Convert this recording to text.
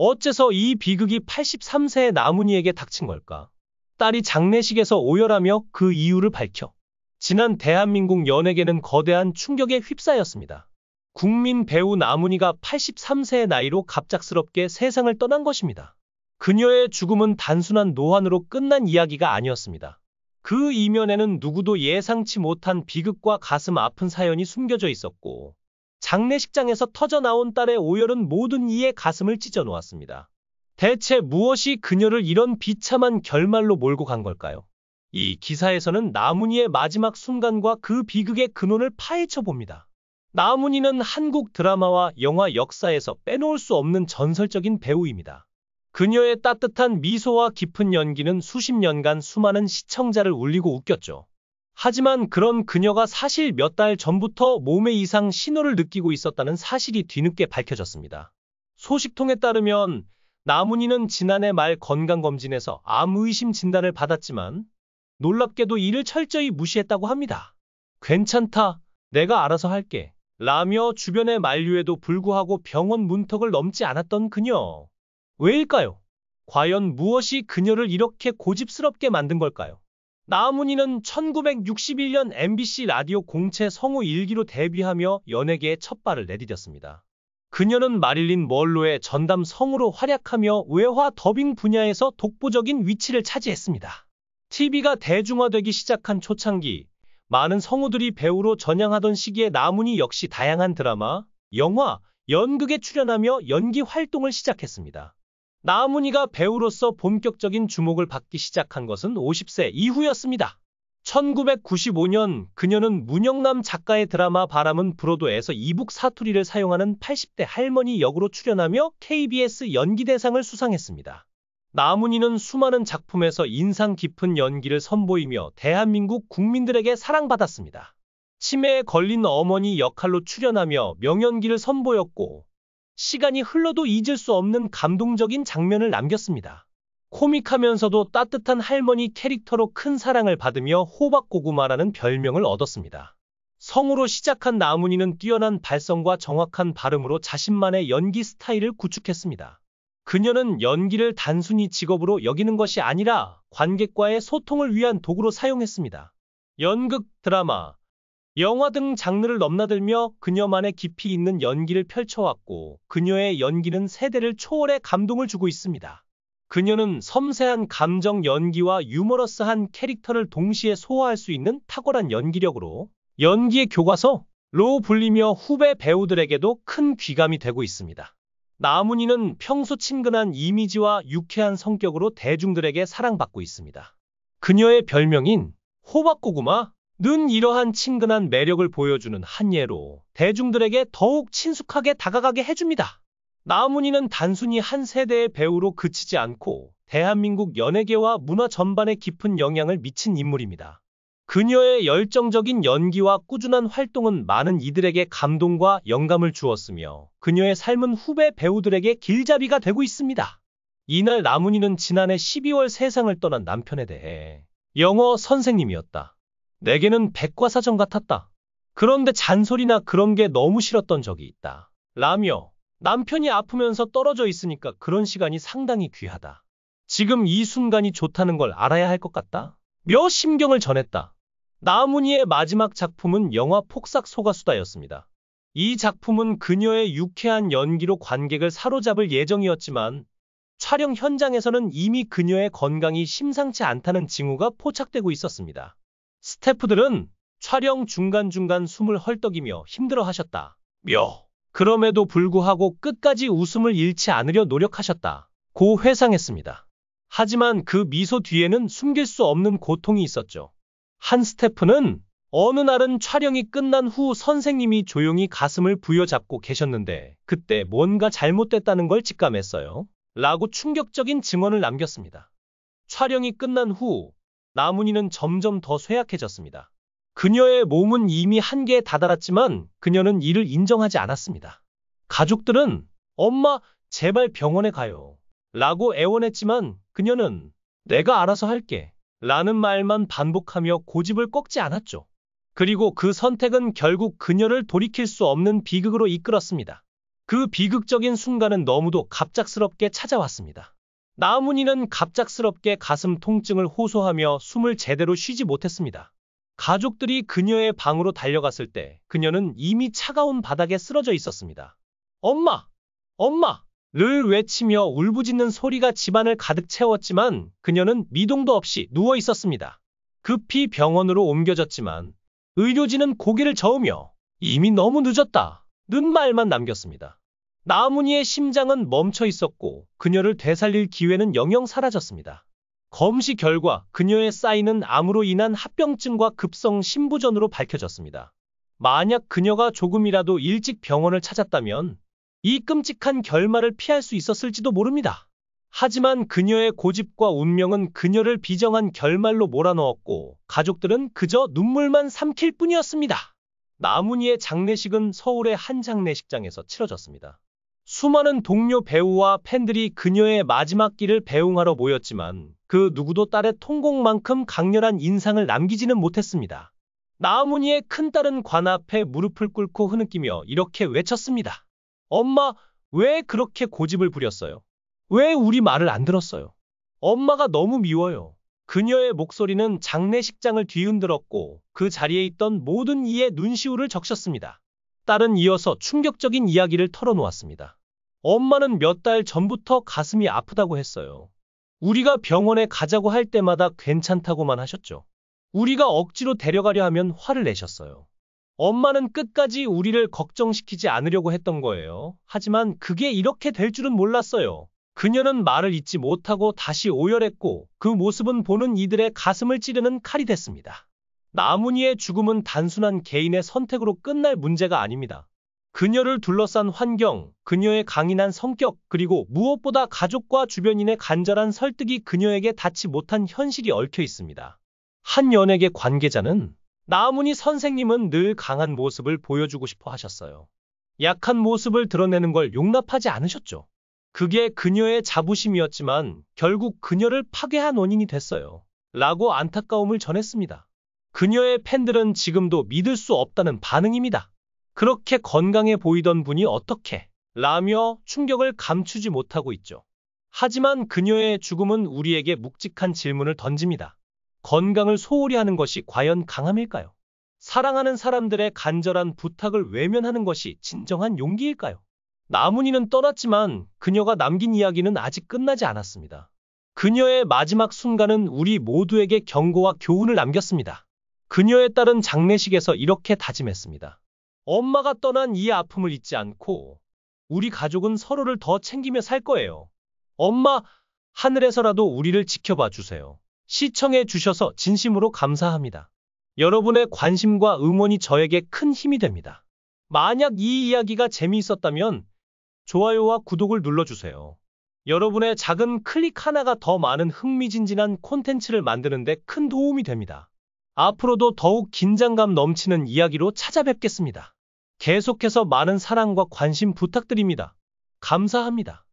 어째서 이 비극이 83세의 나문희에게 닥친 걸까? 딸이 장례식에서 오열하며 그 이유를 밝혀 지난 대한민국 연예계는 거대한 충격에 휩싸였습니다. 국민 배우 나문희가 83세의 나이로 갑작스럽게 세상을 떠난 것입니다. 그녀의 죽음은 단순한 노환으로 끝난 이야기가 아니었습니다. 그 이면에는 누구도 예상치 못한 비극과 가슴 아픈 사연이 숨겨져 있었고, 장례식장에서 터져나온 딸의 오열은 모든 이의 가슴을 찢어놓았습니다. 대체 무엇이 그녀를 이런 비참한 결말로 몰고 간 걸까요? 이 기사에서는 나문희의 마지막 순간과 그 비극의 근원을 파헤쳐 봅니다. 나문희는 한국 드라마와 영화 역사에서 빼놓을 수 없는 전설적인 배우입니다. 그녀의 따뜻한 미소와 깊은 연기는 수십 년간 수많은 시청자를 울리고 웃겼죠. 하지만 그런 그녀가 사실 몇 달 전부터 몸에 이상 신호를 느끼고 있었다는 사실이 뒤늦게 밝혀졌습니다. 소식통에 따르면 나문희는 지난해 말 건강검진에서 암 의심 진단을 받았지만 놀랍게도 이를 철저히 무시했다고 합니다. 괜찮다, 내가 알아서 할게 라며 주변의 만류에도 불구하고 병원 문턱을 넘지 않았던 그녀. 왜일까요? 과연 무엇이 그녀를 이렇게 고집스럽게 만든 걸까요? 나문희는 1961년 MBC 라디오 공채 성우 1기로 데뷔하며 연예계에 첫 발을 내디뎠습니다. 그녀는 마릴린 먼로의 전담 성우로 활약하며 외화 더빙 분야에서 독보적인 위치를 차지했습니다. TV가 대중화되기 시작한 초창기, 많은 성우들이 배우로 전향하던 시기에 나문희 역시 다양한 드라마, 영화, 연극에 출연하며 연기 활동을 시작했습니다. 나문희가 배우로서 본격적인 주목을 받기 시작한 것은 50세 이후였습니다. 1995년 그녀는 문영남 작가의 드라마 바람은 불어도에서 이북 사투리를 사용하는 80대 할머니 역으로 출연하며 KBS 연기대상을 수상했습니다. 나문희는 수많은 작품에서 인상 깊은 연기를 선보이며 대한민국 국민들에게 사랑받았습니다. 치매에 걸린 어머니 역할로 출연하며 명연기를 선보였고, 시간이 흘러도 잊을 수 없는 감동적인 장면을 남겼습니다. 코믹하면서도 따뜻한 할머니 캐릭터로 큰 사랑을 받으며 호박고구마라는 별명을 얻었습니다. 성우로 시작한 나문희는 뛰어난 발성과 정확한 발음으로 자신만의 연기 스타일을 구축했습니다. 그녀는 연기를 단순히 직업으로 여기는 것이 아니라 관객과의 소통을 위한 도구로 사용했습니다. 연극, 드라마, 영화 등 장르를 넘나들며 그녀만의 깊이 있는 연기를 펼쳐왔고, 그녀의 연기는 세대를 초월해 감동을 주고 있습니다. 그녀는 섬세한 감정 연기와 유머러스한 캐릭터를 동시에 소화할 수 있는 탁월한 연기력으로 연기의 교과서로 불리며 후배 배우들에게도 큰 귀감이 되고 있습니다. 나문희는 평소 친근한 이미지와 유쾌한 성격으로 대중들에게 사랑받고 있습니다. 그녀의 별명인 호박고구마는 이러한 친근한 매력을 보여주는 한 예로 대중들에게 더욱 친숙하게 다가가게 해줍니다. 나문희는 단순히 한 세대의 배우로 그치지 않고 대한민국 연예계와 문화 전반에 깊은 영향을 미친 인물입니다. 그녀의 열정적인 연기와 꾸준한 활동은 많은 이들에게 감동과 영감을 주었으며, 그녀의 삶은 후배 배우들에게 길잡이가 되고 있습니다. 이날 나문희는 지난해 12월 세상을 떠난 남편에 대해 영어 선생님이었다. 내게는 백과사전 같았다. 그런데 잔소리나 그런 게 너무 싫었던 적이 있다. 라며 남편이 아프면서 떨어져 있으니까 그런 시간이 상당히 귀하다. 지금 이 순간이 좋다는 걸 알아야 할 것 같다. 며 심경을 전했다. 나문희의 마지막 작품은 영화 폭삭 소가수다였습니다. 이 작품은 그녀의 유쾌한 연기로 관객을 사로잡을 예정이었지만, 촬영 현장에서는 이미 그녀의 건강이 심상치 않다는 징후가 포착되고 있었습니다. 스태프들은 촬영 중간중간 숨을 헐떡이며 힘들어하셨다. 그럼에도 불구하고 끝까지 웃음을 잃지 않으려 노력하셨다. 고 회상했습니다. 하지만 그 미소 뒤에는 숨길 수 없는 고통이 있었죠. 한 스태프는 어느 날은 촬영이 끝난 후 선생님이 조용히 가슴을 부여잡고 계셨는데 그때 뭔가 잘못됐다는 걸 직감했어요. 라고 충격적인 증언을 남겼습니다. 촬영이 끝난 후 나문희는 점점 더 쇠약해졌습니다. 그녀의 몸은 이미 한계에 다다랐지만 그녀는 이를 인정하지 않았습니다. 가족들은 엄마 제발 병원에 가요 라고 애원했지만 그녀는 내가 알아서 할게 라는 말만 반복하며 고집을 꺾지 않았죠. 그리고 그 선택은 결국 그녀를 돌이킬 수 없는 비극으로 이끌었습니다. 그 비극적인 순간은 너무도 갑작스럽게 찾아왔습니다. 나문희는 갑작스럽게 가슴 통증을 호소하며 숨을 제대로 쉬지 못했습니다. 가족들이 그녀의 방으로 달려갔을 때 그녀는 이미 차가운 바닥에 쓰러져 있었습니다. 엄마! 엄마! 를 외치며 울부짖는 소리가 집안을 가득 채웠지만 그녀는 미동도 없이 누워 있었습니다. 급히 병원으로 옮겨졌지만 의료진은 고개를 저으며 이미 너무 늦었다 는 말만 남겼습니다. 나문희의 심장은 멈춰 있었고 그녀를 되살릴 기회는 영영 사라졌습니다. 검시 결과 그녀의 쌓이는 암으로 인한 합병증과 급성 심부전으로 밝혀졌습니다. 만약 그녀가 조금이라도 일찍 병원을 찾았다면 이 끔찍한 결말을 피할 수 있었을지도 모릅니다. 하지만 그녀의 고집과 운명은 그녀를 비정한 결말로 몰아넣었고 가족들은 그저 눈물만 삼킬 뿐이었습니다. 나문희의 장례식은 서울의 한 장례식장에서 치러졌습니다. 수많은 동료 배우와 팬들이 그녀의 마지막 길을 배웅하러 모였지만 그 누구도 딸의 통곡만큼 강렬한 인상을 남기지는 못했습니다. 나문희의 큰딸은 관 앞에 무릎을 꿇고 흐느끼며 이렇게 외쳤습니다. 엄마, 왜 그렇게 고집을 부렸어요? 왜 우리 말을 안 들었어요? 엄마가 너무 미워요. 그녀의 목소리는 장례식장을 뒤흔들었고 그 자리에 있던 모든 이의 눈시울을 적셨습니다. 딸은 이어서 충격적인 이야기를 털어놓았습니다. 엄마는 몇 달 전부터 가슴이 아프다고 했어요. 우리가 병원에 가자고 할 때마다 괜찮다고만 하셨죠. 우리가 억지로 데려가려 하면 화를 내셨어요. 엄마는 끝까지 우리를 걱정시키지 않으려고 했던 거예요. 하지만 그게 이렇게 될 줄은 몰랐어요. 그녀는 말을 잇지 못하고 다시 오열했고 그 모습은 보는 이들의 가슴을 찌르는 칼이 됐습니다. 나문희의 죽음은 단순한 개인의 선택으로 끝날 문제가 아닙니다. 그녀를 둘러싼 환경, 그녀의 강인한 성격, 그리고 무엇보다 가족과 주변인의 간절한 설득이 그녀에게 닿지 못한 현실이 얽혀 있습니다. 한 연예계 관계자는 나문희 선생님은 늘 강한 모습을 보여주고 싶어 하셨어요. 약한 모습을 드러내는 걸 용납하지 않으셨죠. 그게 그녀의 자부심이었지만 결국 그녀를 파괴한 원인이 됐어요. 라고 안타까움을 전했습니다. 그녀의 팬들은 지금도 믿을 수 없다는 반응입니다. 그렇게 건강해 보이던 분이 어떻게? 라며 충격을 감추지 못하고 있죠. 하지만 그녀의 죽음은 우리에게 묵직한 질문을 던집니다. 건강을 소홀히 하는 것이 과연 강함일까요? 사랑하는 사람들의 간절한 부탁을 외면하는 것이 진정한 용기일까요? 나문희는 떠났지만 그녀가 남긴 이야기는 아직 끝나지 않았습니다. 그녀의 마지막 순간은 우리 모두에게 경고와 교훈을 남겼습니다. 그녀의 딸은 장례식에서 이렇게 다짐했습니다. 엄마가 떠난 이 아픔을 잊지 않고 우리 가족은 서로를 더 챙기며 살 거예요. 엄마, 하늘에서라도 우리를 지켜봐 주세요. 시청해 주셔서 진심으로 감사합니다. 여러분의 관심과 응원이 저에게 큰 힘이 됩니다. 만약 이 이야기가 재미있었다면 좋아요와 구독을 눌러주세요. 여러분의 작은 클릭 하나가 더 많은 흥미진진한 콘텐츠를 만드는 데 큰 도움이 됩니다. 앞으로도 더욱 긴장감 넘치는 이야기로 찾아뵙겠습니다. 계속해서 많은 사랑과 관심 부탁드립니다. 감사합니다.